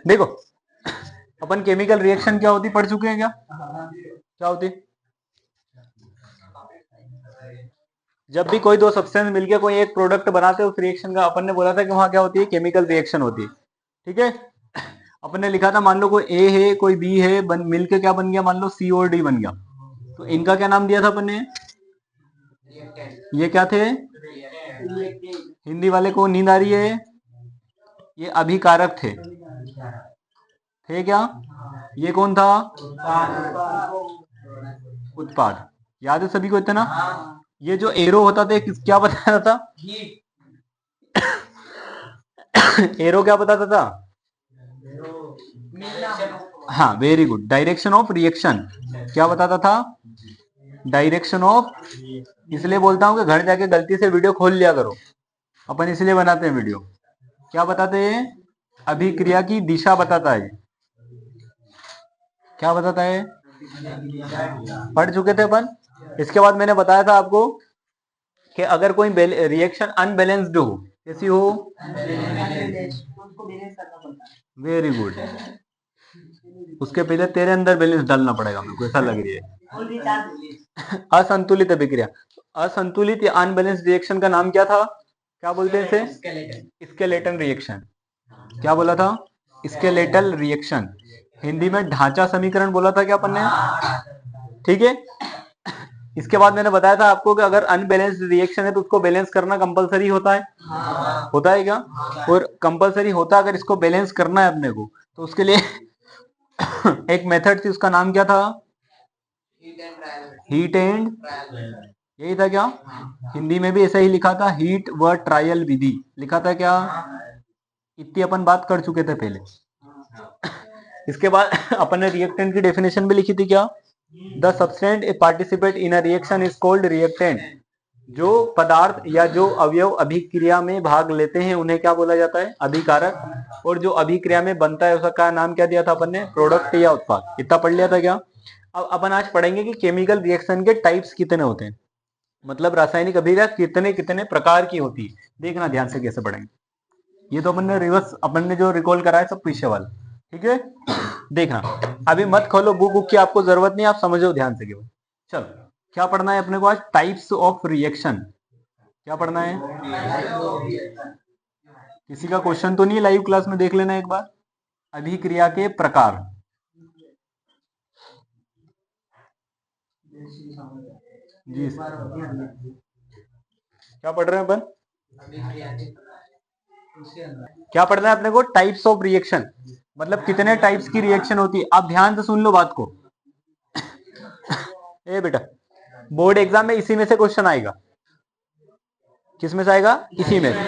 देखो, अपन chemical reaction क्या होती पढ़ चुके हैं क्या? क्या होती? जब भी कोई दो सब्सटेंस मिलके कोई एक प्रोडक्ट बनाते हैं, उस रिएक्शन का अपन ने बोला था कि वहां क्या होती है, केमिकल रिएक्शन होती है। ठीक है, अपन ने लिखा था, मान लो कोई ए है कोई बी है, मिलके क्या बन गया, मान लो सी और डी बन गया। तो इनका क्या नाम दिया था अपन ने? ये क्या थे? हिंदी वाले को नींद आ रही है? ये अभिकारक थे क्या? ये कौन था? उत्पाद। याद है सभी को इतना? ये जो एरो होता था क्या बताया था? एरो क्या बताता था? हाँ, very good, direction of reaction. क्या बताता था? Direction of. इसलिए बोलता हूँ कि घर जाके गलती से वीडियो खोल लिया करो, अपन इसलिए बनाते हैं वीडियो। क्या बताते हैं? अभिक्रिया की दिशा बताता है। क्या बताता है? पढ़ चुके थे अपन। इसके बाद मैंने बताया था आपको कि अगर कोई रिएक्शन अनबैलेंस्ड हो, कैसी हो? Very good. उसके पहले तेरे अंदर बैलेंस डालना पड़ेगा, मेरे को ऐसा लग रही है। असंतुलित अभिक्रिया। असंतुलित या अनबैलेंस्ड रिएक्शन का नाम क्या था? क्या बोलते हैं इसे? Skeleton reaction. क्या बोला था? Skeletal reaction. हिंदी में ढांचा समीकरण बोला था क्या अपन ने? ठीक है। इसके बाद मैंने बताया था आपको कि अगर अनबैलेंस्ड रिएक्शन है तो उसको बैलेंस करना कंपलसरी होता है। होता है क्या? और कंपलसरी होता है, अगर इसको बैलेंस करना है अपने को, तो उसके लिए एक मेथड थी, उसका नाम क्या था? Heat and. यही था क्या? हिंदी में भी ऐसा ही लिखा था, हीट व ट्रायल विधि लिखा था क्या? इतनी अपन बात कर चुके थे पहले। इसके बाद अपन ने रिएक्टेंट की डेफिनेशन भी लिखी थी क्या? The substance a participate in a reaction is called reactant. जो पदार्थ या जो अवयव अभिक्रिया में भाग लेते हैं उन्हें क्या बोला जाता है? अभिकारक। और जो अभिक्रिया में बनता है उसका नाम क्या दिया था अपन ने? प्रोडक्ट या उत्पाद। इतना पढ़ लिया था क्या? अब अपन आज पढ़ेंगे कि केमिकल रिएक्शन के टाइप्स कितने होते हैं, मतलब रासायनिक अभिक्रिया कितने कितने प्रकार की होती है। देखना ध्यान से कैसे पढ़ेंगे। ये तो अपन ने रिवर्स, अपन ने जो रिकॉल करा है सब पीछे वाला। ठीक है, देखना। अभी मत खोलो बुक, बुक की आपको जरूरत नहीं, आप समझो ध्यान से केवल। चलो, क्या पढ़ना है अपने को आज? Types of reaction. क्या पढ़ना है? किसी का क्वेश्चन तो नहीं है? लाइव क्लास में देख लेना एक बार। अभिक्रिया के प्रकार। जी, क्या पढ़ रहे हैं अपन? क्या पढ़ना है अपने को? टाइप्स ऑफ रिएक्शन, मतलब कितने टाइप्स की रिएक्शन होती है। आप ध्यान से सुन लो बात को। ए बेटा, बोर्ड एग्जाम में इसी में से क्वेश्चन आएगा। किस में से आएगा? इसी में से।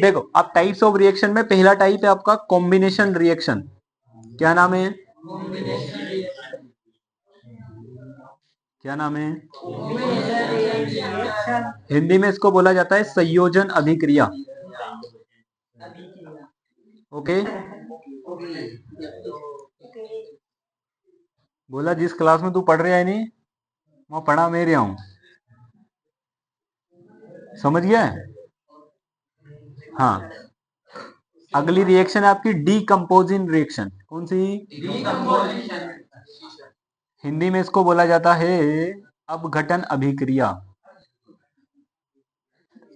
देखो, आप टाइप्स ऑफ रिएक्शन में पहला टाइप है आपका कॉम्बिनेशन रिएक्शन। क्या नाम है? क्या नाम है? हिंदी में इसको बोला जाता है संयोजन अभिक्रिया। ओके, बोला जिस क्लास में तू पढ़ रहा है नहीं, वहां पढ़ा मैं रहा हूं। समझ गया? हाँ, अगली रिएक्शन है आपकी डीकम्पोजिंग रिएक्शन। कौन सी? हिंदी में इसको बोला जाता है अपघटन अभिक्रिया।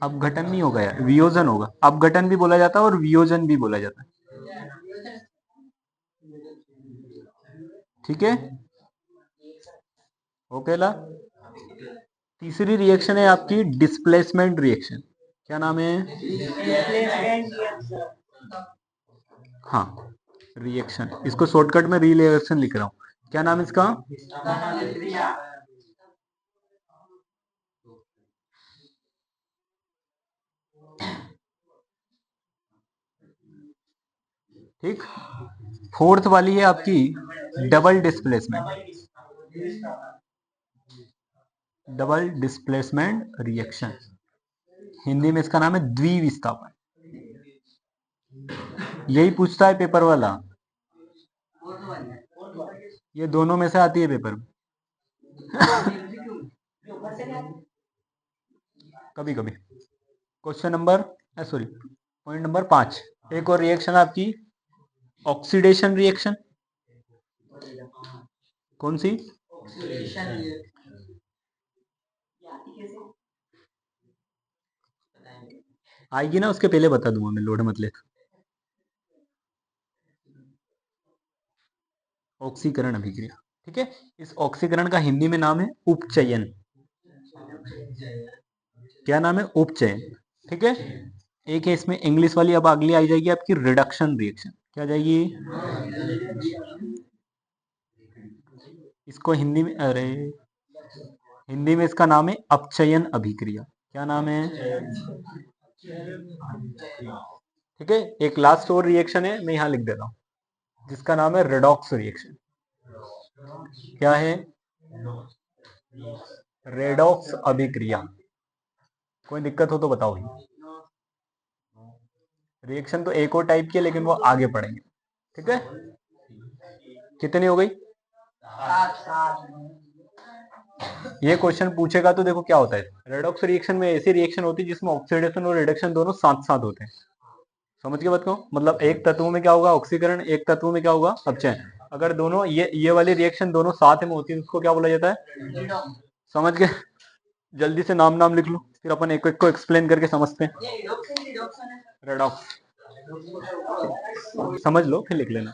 अपघटन नहीं होगा यार, वियोजन होगा। अपघटन भी बोला जाता है और वियोजन भी बोला जाता है। ठीक है, ओके ला। तीसरी रिएक्शन है आपकी डिस्प्लेसमेंट रिएक्शन। क्या नाम है? हाँ, रिएक्शन, इसको शॉर्टकट में रिएक्शन लिख रहा हूं। क्या नाम इसका? ठीक। फोर्थ वाली है आपकी double displacement. Double displacement reaction, Hindi में इसका नाम है द्विविस्थापन। यही पूछता है पेपर वाला, ये दोनों में से आती है पेपर में। कभी कभी। Question number, sorry, point number 5। एक और रिएक्शन आपकी ऑक्सीडेशन रिएक्शन कौन सी? आएगी ना, उसके पहले बता दूंगा मैं, लोड मत ले। ऑक्सीकरण अभिक्रिया, ठीक है। इस ऑक्सीकरण का हिंदी में नाम है उपचयन। क्या नाम है? उपचयन, ठीक है। एक है इसमें इंग्लिश वाली, अब अगली आ जाएगी आपकी रिडक्शन रिएक्शन। क्या आ जाएगी? इसको हिंदी में, अरे हिंदी में इसका नाम है अपचयन अभिक्रिया। क्या नाम है? ठीक है। एक लास्ट और रिएक्शन है, मैं यहां लिख देता हूं, जिसका नाम है रेडॉक्स रिएक्शन। क्या है? रेडॉक्स अभिक्रिया। कोई दिक्कत हो तो बताओ ही। रिएक्शन तो एक और टाइप की है, लेकिन वो आगे पढ़ेंगे, ठीक है। कितनी हो गई? ये क्वेश्चन पूछेगा तो देखो क्या होता है। रेडॉक्स रिएक्शन में ऐसी रिएक्शन होती है जिसमें ऑक्सीडेशन और रिडक्शन दोनों साथ साथ होते हैं। समझ के बात को? मतलब एक तत्व में क्या होगा? ऑक्सीकरण। एक तत्व में क्या होगा? अपचयन। अगर दोनों ये वाली रिएक्शन दोनों साथ में होती है, उसको क्या बोला जाता है? समझ गए? जल्दी से नाम नाम लिख लो, फिर अपन एक एक को एक्सप्लेन करके समझते हैं। रेडॉक्स समझ लो, फिर लिख लेना।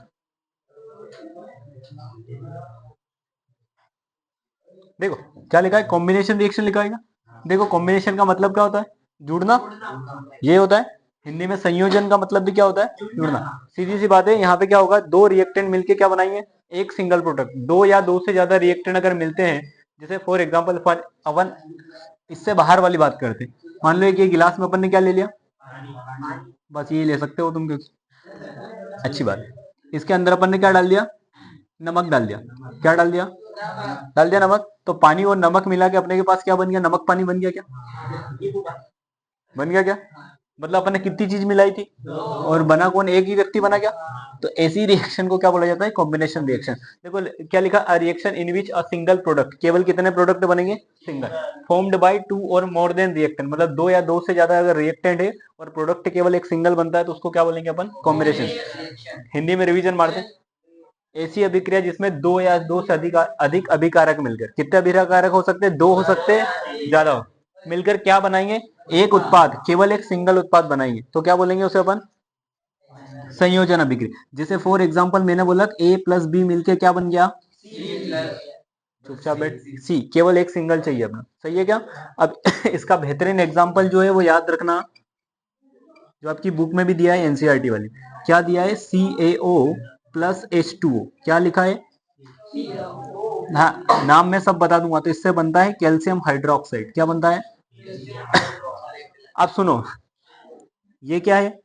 देखो क्या लिखा है, कॉम्बिनेशन रिएक्शन लिखा है ना। देखो कॉम्बिनेशन का मतलब क्या होता है? जुड़ना, ये होता है। हिंदी में संयोजन का मतलब भी क्या होता है? जुड़ना। सीधी सी बात है, यहाँ पे क्या होगा? दो रिएक्टेंट मिलके क्या बनाएंगे? एक सिंगल प्रोडक्ट। दो या दो से ज्यादा रिएक्टेंट अगर मिलते हैं, जैसे फॉर एग्जाम्पल अपन इससे बाहर वाली बात करते हैं। मान लो कि गिलास में अपन ने क्या ले लिया? बस ये ले सकते हो तुम, क्योंकि अच्छी बात है। इसके अंदर अपन ने क्या डाल दिया? नमक डाल दिया। क्या डाल दिया? डाल दिया नमक। तो पानी और नमक मिला के अपने के पास क्या बन गया? नमक पानी बन गया। क्या बन गया? क्या मतलब अपन ने कितनी चीज मिलाई थी, और बना कौन? एक ही व्यक्ति बना। क्या? तो ऐसी रिएक्शन को क्या बोला जाता है? Combination reaction. देखो क्या लिखा? A reaction in which a single product, केवल कितने प्रोडक्ट बनेंगे? सिंगल। फॉर्म्ड बाय टू और मोर देन रिएक्टेंट, मतलब दो या दो से ज्यादा अगर रिएक्टेंट है और प्रोडक्ट केवल एक सिंगल बनता है, तो उसको क्या बोलेंगे अपन? कॉम्बिनेशन। हिंदी में रिवीजन मारते हैं। ऐसी अभिक्रिया जिसमें दो या दो से अधिक अभिकारक मिलकर, कितने अभिकारक हो सकते हैं? दो हो सकते हैं, ज्यादा हो, मिलकर क्या बनाएंगे? एक उत्पाद, केवल एक सिंगल उत्पाद बनाएंगे, तो क्या बोलेंगे उसे अपन? संयोजन अभिक्रिया। जैसे फॉर एग्जांपल मैंने बोला ए प्लस बी मिलके क्या बन गया? चुपचाप बैठ। सी, केवल एक सिंगल चाहिए अपना, सही है क्या? अब इसका बेहतरीन एग्जांपल जो है वो याद रखना, जो आपकी बुक में भी दिया है, एनसीईआरटी वाली। क्या दिया है? CaO plus H2O। क्या लिखा है? हाँ, नाम मैं सब बता दूंगा। तो इससे बनता है कैल्शियम हाइड्रोक्साइड। क्या बनता है? अब सुनो, ये क्या है?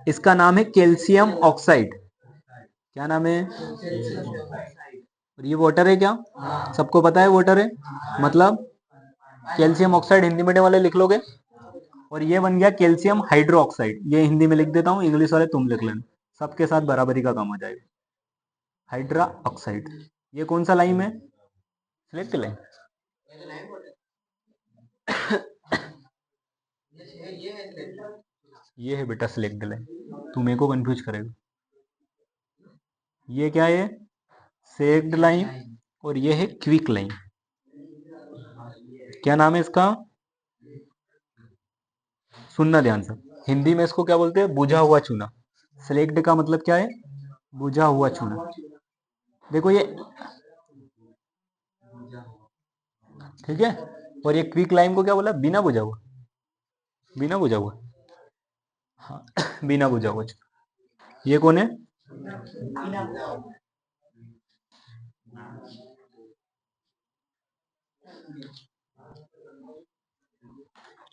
इसका नाम है कैल्शियम ऑक्साइड। क्या नाम है? और ये वाटर है क्या? सबको पता है वाटर है, मतलब कैल्शियम ऑक्साइड हिंदी मीडियम वाले लिख लोगे। और ये बन गया कैल्शियम हाइड्रो ऑक्साइड। ये हिंदी में लिख देता हूँ, इंग्लिश वाले तुम लिख लेना, सबके साथ बराबरी का काम हो जाएगा। Hydra oxide. ये कौन सा लाइम है? Slaked lime. ये है बेटा सिलेक्ट लाइम, तू मेरे को कंफ्यूज करेगा। ये क्या है? Sacked lime. और ये है क्विक लाइम। क्या नाम है इसका? सुनना ध्यान से। हिंदी में इसको क्या बोलते हैं? बुझा हुआ चूना। सिलेक्ट का मतलब क्या है? बुझा हुआ चूना। देखो ये, ठीक है। और ये क्विक लाइम को क्या बोला? बिना बुझा हुआ। बिना बुझा हुआ, हाँ बिना बुझा हुआ। ये कौन है?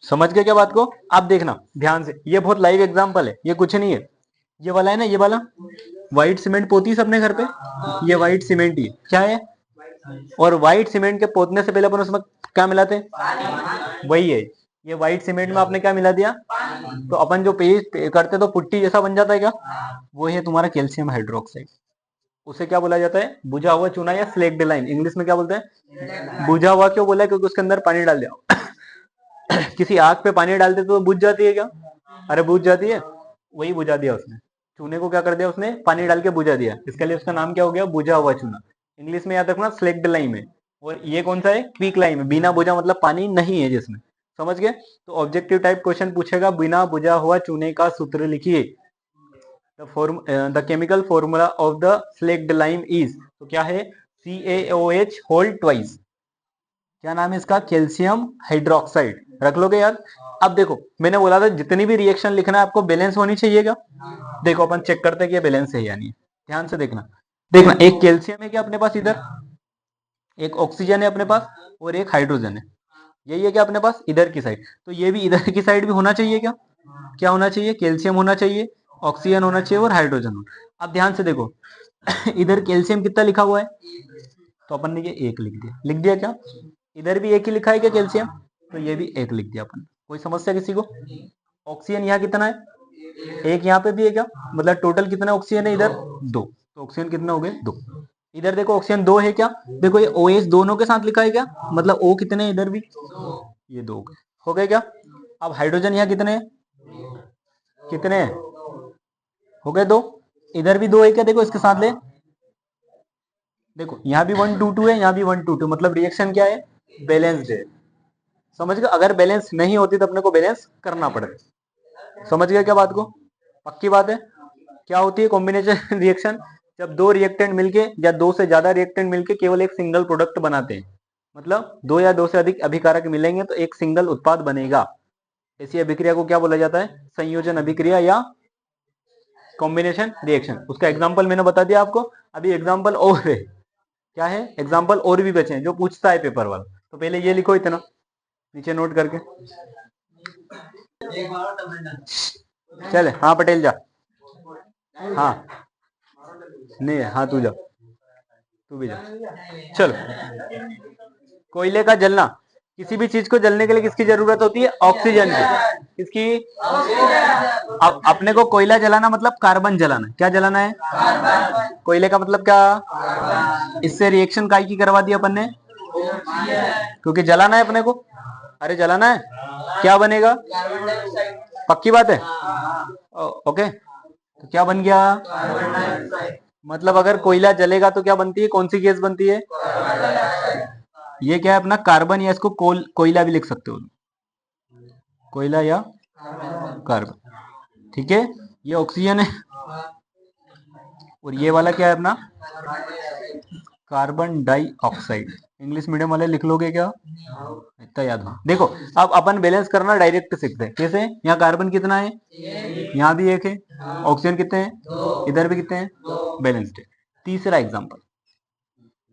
समझ गए क्या बात को? आप देखना ध्यान से, ये बहुत लाइव एग्जांपल है, ये कुछ नहीं है। ये वाला है ना, ये वाला व्हाइट सीमेंट पोती सबने घर पे, ये व्हाइट सीमेंट ही क्या है? और व्हाइट सीमेंट के पोतने से पहले अपन उसमें क्या मिलाते हैं? वही है। ये व्हाइट सीमेंट में आपने क्या मिला दिया? तो अपन जो पेस्ट करते तो पुट्टी जैसा बन जाता है क्या? वो है तुम्हारा कैल्शियम हाइड्रोक्साइड। उसे क्या बोला जाता है? बुझा हुआ चूना या स्लेक्ड लाइम। इंग्लिश में क्या बोलते हैं? बुझा हुआ क्यों बोला? क्योंकि उसके अंदर पानी डाल दिया। किसी आग पे पानी डालते तो बुझ जाती है क्या? अरे बुझ जाती है, वही बुझा दिया उसने। चूने को क्या कर दिया उसने, पानी डाल के बुझा दिया, इसके लिए उसका नाम क्या हो गया, बुझा हुआ चूना। इंग्लिश में याद रखना स्लेक्ड लाइम है। और ये कौन सा है, क्विक लाइम है, बिना बुझा मतलब पानी नहीं है जिसमें, समझ गए। तो ऑब्जेक्टिव टाइप क्वेश्चन पूछेगा, बिना बुझा हुआ चूने का सूत्र लिखिए। The chemical formula of the slaked lime is, तो क्या है, CaOH होल ट्वाइस। क्या नाम है इसका, कैल्शियम हाइड्रोक्साइड, रख लोगे याद। अब देखो मैंने बोला था जितनी भी रिएक्शन लिखना है आपको बैलेंस होनी चाहिए क्या। देखो अपन चेक करते हैं कि बैलेंस है या नहीं, ध्यान से देखना। देखना एक कैल्शियम है क्या अपने पास इधर, एक ऑक्सीजन है अपने पास, और एक हाइड्रोजन है, यही है क्या अपने पास इधर की साइड। तो ये भी इधर की साइड भी होना चाहिए क्या, क्या होना चाहिए, कैल्शियम होना चाहिए, ऑक्सीजन होना चाहिए और हाइड्रोजन होना। अब ध्यान से देखो इधर कैल्शियम कितना लिखा हुआ है, तो अपन ने ये एक लिख दिया क्या, इधर भी एक ही लिखा है क्या कैल्शियम, तो ये भी एक लिख दिया अपन। कोई समस्या किसी को। ऑक्सीजन यहाँ कितना है, एक यहाँ पे भी है क्या, मतलब टोटल कितना ऑक्सीजन है इधर, दो, तो ऑक्सीजन कितना हो गए, दो। इधर देखो ऑक्सीजन दो है क्या, देखो ये OH दोनों के साथ लिखा है क्या, मतलब O कितने हैं इधर भी, ये दो हो गए क्या। अब हाइड्रोजन यहाँ कितने हैं, कितने हैं, हो गए दो, इधर भी दो है क्या, देखो इसके साथ ले, देखो यहाँ भी 1 2 2 है, यहाँ भी 1 2 2, मतलब रिएक्शन क्या है, बैलेंस्ड है। समझ गए, अगर बैलेंस नहीं होती तो अपने को बैलेंस करना पड़ेगा। समझ गया क्या बात को, पक्की बात है। क्या होती है कॉम्बिनेशन रिएक्शन, जब दो रिएक्टेंट मिलके या दो से ज्यादा रिएक्टेंट मिलके केवल एक सिंगल प्रोडक्ट बनाते हैं, मतलब दो या दो से अधिक अभिकारक मिलेंगे तो एक सिंगल उत्पाद बनेगा। ऐसी अभिक्रिया को क्या बोला जाता है, संयोजन अभिक्रिया या कॉम्बिनेशन रिएक्शन। उसका एग्जाम्पल मैंने बता दिया आपको, अभी एग्जाम्पल और है, क्या है, एग्जाम्पल और भी बचे हैं जो पूछता है पेपर वाला। तो पहले ये लिखो इतना नीचे नोट करके, चले हाँ पटेल जा, हाँ नहीं है, हाँ तू जा, तू भी जा, चलो। कोयले का जलना, किसी भी चीज को जलने के लिए किसकी जरूरत होती है, ऑक्सीजन की, किसकी, अपने को कोयला जलाना मतलब कार्बन जलाना, क्या जलाना है, कोयले का मतलब क्या, इससे रिएक्शन काय की करवा दी अपन ने, क्योंकि जलाना है अपने को, अरे जलाना है, क्या बनेगा, पक्की बात है, ओके। तो क्या बन गया, मतलब अगर कोयला जलेगा तो क्या बनती है, कौन सी गैस बनती है, ये क्या है अपना कार्बन, या इसको कोयला भी लिख सकते हो, कोयला या कार्बन, ठीक है। ये ऑक्सीजन है और ये वाला क्या है अपना कार्बन डाइऑक्साइड। इंग्लिश मीडियम वाले लिख लोगे क्या, इतना याद हो। देखो अब अपन बैलेंस करना डायरेक्ट सीखते हैं, कैसे, यहाँ कार्बन कितना है, यहाँ भी एक है, ऑक्सीजन कितने हैं, इधर भी कितने हैं, बैलेंस्ड है। तीसरा एग्जांपल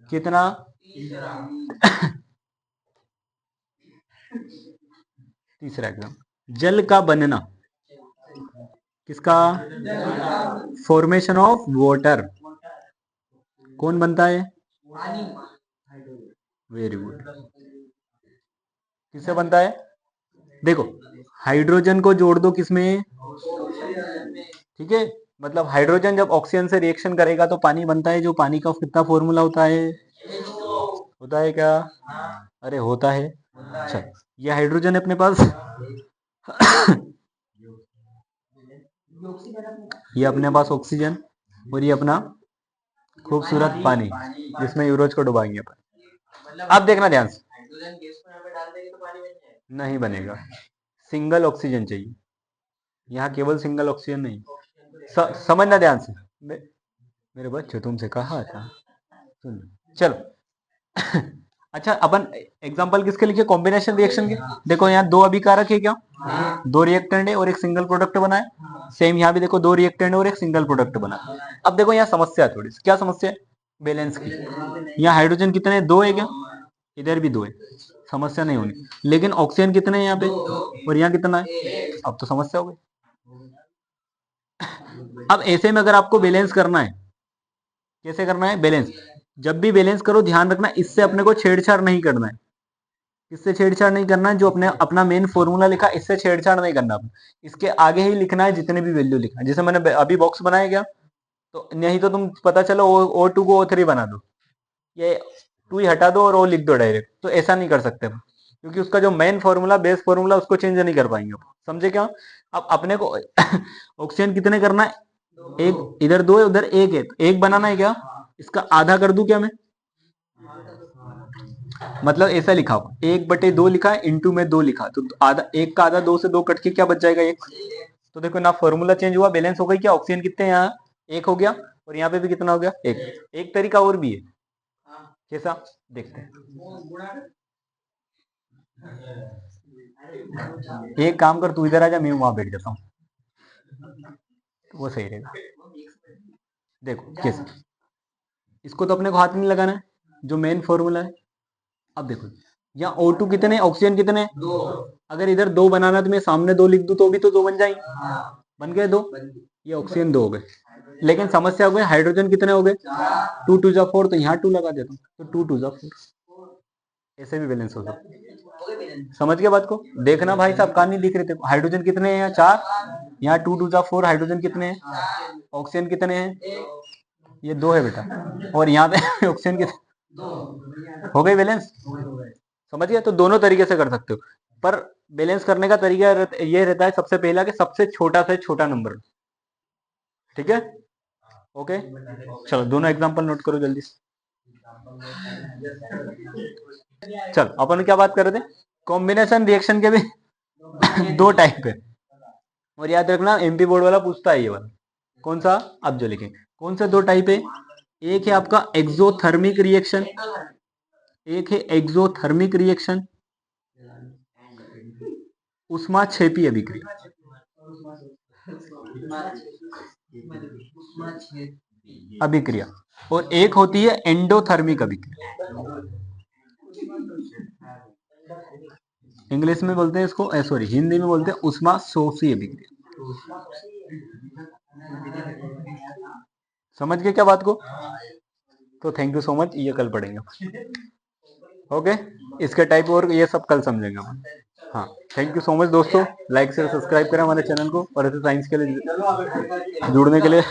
कितना तीसरा एग्जांपल, जल का बनना, किसका, फॉर्मेशन ऑफ वाटर, कौन बनता है, वेरी गुड, किससे बनता है, देखो हाइड्रोजन को जोड़ दो किसमें, ठीक है, मतलब हाइड्रोजन जब ऑक्सीजन से रिएक्शन करेगा तो पानी बनता है, जो पानी का कितना फॉर्मूला होता है, होता है क्या, अरे होता है। अच्छा ये हाइड्रोजन है अपने पास ये अपने पास ऑक्सीजन, और ये अपना खूबसूरत पानी जिसमें यूरोज को डुबाएंगे अपन। अब देखना ध्यान से, नहीं बनेगा, सिंगल ऑक्सीजन चाहिए, यहाँ केवल सिंगल ऑक्सीजन नहीं, समझना ध्यान से, मेरे बच्चों तुमसे कहा था, सुन चलो अच्छा अपन एग्जांपल किसके लिखे, कॉम्बिनेशन रिएक्शन के। देखो यहाँ दो अभिकारक है क्या, दो रिएक्टेंट है और एक सिंगल प्रोडक्ट बना है, सेम यहाँ भी देखो दो रिएक्टेंट है और एक सिंगल प्रोडक्ट बना है। अब देखो यहाँ समस्या है थोड़ी सी, क्या समस्या है, बैलेंस की। यहाँ हाइड्रोजन कितने हैं, दो है क्या, इधर भी दो है, समस्या नहीं होनी, लेकिन ऑक्सीजन कितने हैं यहाँ पे और यहाँ कितना है, अब तो समस्या हो गई। अब ऐसे में अगर आपको बैलेंस करना है, कैसे करना है बैलेंस, जब भी बैलेंस करो ध्यान रखना इससे अपने को छेड़छाड़ नहीं करना है, किससे छेड़छाड़ नहीं करना है, जो अपने अपना मेन फॉर्मूला लिखा इससे छेड़छाड़ नहीं करना, इसके आगे ही लिखना है जितने भी वैल्यू लिखना है। जैसे मैंने अभी बॉक्स बनाया क्या, तो नहीं तो तुम पता चलो O2 को O3 बना दो, ये 2 ही हटा दो और O लिख दो डायरेक्ट, तो ऐसा नहीं कर सकते हम, क्योंकि उसका जो मेन फॉर्मूला बेस फॉर्मूला उसको चेंज नहीं कर पाएंगे, समझे क्या। अब अपने को ऑक्सीजन कितने करना है, एक इधर 2 है, उधर 1 है, तो 1 बनाना है क्या? इसका आधा कर दूं क्या मैं? मतलब ऐसा लिखा हुआ 1/2 लिखा है, इंटू में 2 लिखा, तो आधा, 1 का आधा 2 से 2 कट के क्या बच जाएगा? 1। तो देखो ना, फॉर्मूला चेंज हुआ, बैलेंस हो गई क्या? ऑक्सीजन कितने हैं यहाँ? 1 हो गया, और यहाँ पे भी कितना हो गया? 1। एक तरीका और भी है, कैसा देखते हैं। एक काम कर, तू इधर आ जा, मैं वहां बैठ जाता हूँ, वो सही रहेगा। देखो कैसा, इसको तो अपने को हाथ नहीं लगाना है, जो मेन फॉर्मूला है। अब देखो यहाँ O2 कितने, ऑक्सीजन कितने? 2। अगर इधर 2 बनाना तो मैं सामने 2 लिख दूं तो भी तो 2 बन जाएंगे। बन गए 2, ये ऑक्सीजन 2 हो गए। लेकिन समस्या हो गई, हाइड्रोजन कितने हो गए? 2 2 जा 4, तो यहाँ 2 लगा देता हूँ, तो 2 2 जा 4, ऐसे भी बैलेंस हो सकता है। समझ गए बात को? देखना भाई साहब, कहानी लिख रहे थे, हाइड्रोजन कितने हैं? यहाँ 4, यहाँ 2 2 जा 4, हाइड्रोजन कितने हैं? ऑक्सीजन कितने हैं? ये 2 है बेटा, और यहाँ पे ऑक्सीजन कितने? हो गई बैलेंस? समझ गए? तो दोनों तरीके से कर सकते हो, पर बैलेंस करने का तरीका ये रहता है सबसे पहला कि सबसे छोटा से छोटा नंबर। ठीक है, ओके, चलो दोनों एग्जांपल नोट करो जल्दी से। चल, अपन क्या बात कर रहे थे? कॉम्बिनेशन रिएक्शन के भी 2 टाइप है, और याद रखना एमपी बोर्ड वाला पूछता है ये वाला। कौन सा? अब जो लिखेंगे, कौन सा 2 टाइप है? एक है आपका एक्सोथर्मिक रिएक्शन, एक है एक्सोथर्मिक रिएक्शन, ऊष्माक्षेपी अभिक्रिया। अभिक्रिया, और एक होती है एंडोथर्मिक अभिक्रिया। इंग्लिश में बोलते हैं इसको, सॉरी हिंदी में बोलते हैं ऊष्माशोषी अभिक्रिया। समझ गए क्या बात को? तो थैंक यू सो मच, ये कल पढ़ेंगे। ओके, इसके टाइप और ये सब कल समझेंगे हम। हाँ, थैंक यू सो मच दोस्तों, लाइक शेयर सब्सक्राइब करें हमारे चैनल को, और ऐसे साइंस के लिए जुड़ने के लिए।